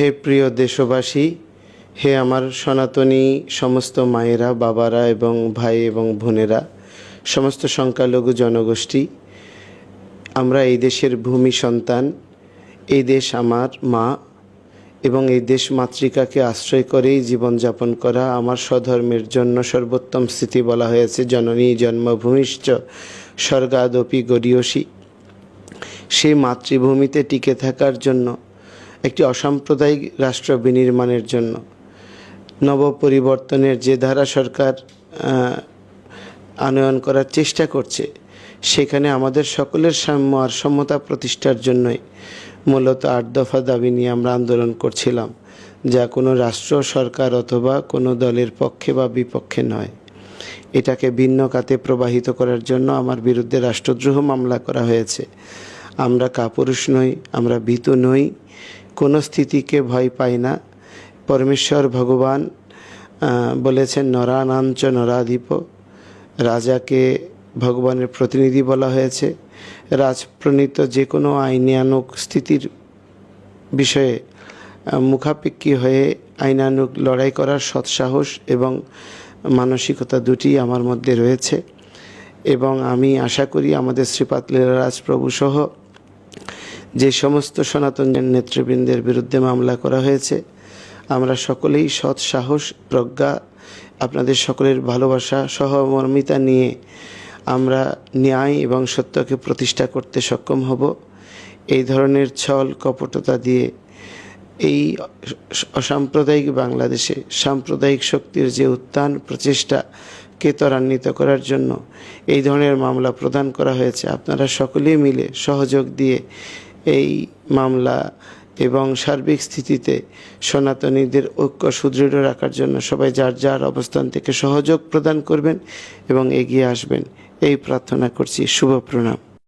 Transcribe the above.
হে প্রিয় দেশবাসী, হে আমার সনাতনী সমস্ত মায়েরা, বাবারা এবং ভাই এবং বোনেরা, সমস্ত সংখ্যালঘু জনগোষ্ঠী, আমরা এই দেশের ভূমি সন্তান। এই দেশ আমার মা এবং এই দেশ মাতৃকাকে আশ্রয় করেই জীবনযাপন করা আমার স্বধর্মের জন্য সর্বোত্তম স্থিতি বলা হয়েছে। জননী জন্মভূমিশ্চ স্বর্গাদপি গরীয়সী। সেই মাতৃভূমিতে টিকে থাকার জন্য, একটি অসাম্প্রদায়িক রাষ্ট্র বিনির্মাণের জন্য, নবপরিবর্তনের যে ধারা সরকার আনয়ন করার চেষ্টা করছে, সেখানে আমাদের সকলের সাম্য আর সমতা প্রতিষ্ঠার জন্যই মূলত ৮ দফা দাবি নিয়ে আমরা আন্দোলন করছিলাম, যা কোনো রাষ্ট্র সরকার অথবা কোনো দলের পক্ষে বা বিপক্ষে নয়। এটাকে ভিন্ন খাতে প্রবাহিত করার জন্য আমার বিরুদ্ধে রাষ্ট্রদ্রোহ মামলা করা হয়েছে। আমরা কাপুরুষ নই, আমরা ভীতু নই, কোনো স্থিতিকে ভয় পাই না। পরমেশ্বর ভগবান বলেছেন নরানাঞ্চ নরাধিপ। রাজাকে ভগবানের প্রতিনিধি বলা হয়েছে। রাজপ্রণীত যে কোনো আইনানুগ স্থিতির বিষয়ে মুখাপেক্ষী হয়ে আইনানুগ লড়াই করার সৎসাহস এবং মানসিকতা দুটি আমার মধ্যে রয়েছে। এবং আমি আশা করি আমাদের শ্রীপাদ লীলারাজ প্রভু সহ যে সমস্ত সনাতন নেতৃবৃন্দের বিরুদ্ধে মামলা করা হয়েছে, আমরা সকলেই সৎ সাহস, প্রজ্ঞা, আপনাদের সকলের ভালোবাসা, সহমর্মিতা নিয়ে আমরা ন্যায় এবং সত্যকে প্রতিষ্ঠা করতে সক্ষম হব। এই ধরনের ছল কপটতা দিয়ে এই অসাম্প্রদায়িক বাংলাদেশে সাম্প্রদায়িক শক্তির যে উত্থান প্রচেষ্টাকে ত্বরান্বিত করার জন্য এই ধরনের মামলা প্রদান করা হয়েছে। আপনারা সকলেই মিলে সহযোগ দিয়ে এই মামলা এবং সার্বিক স্থিতিতে সনাতনীদের ঐক্য সুদৃঢ় রাখার জন্য সবাই যার যার অবস্থান থেকে সহযোগ প্রদান করবেন এবং এগিয়ে আসবেন, এই প্রার্থনা করছি। শুভ প্রণাম।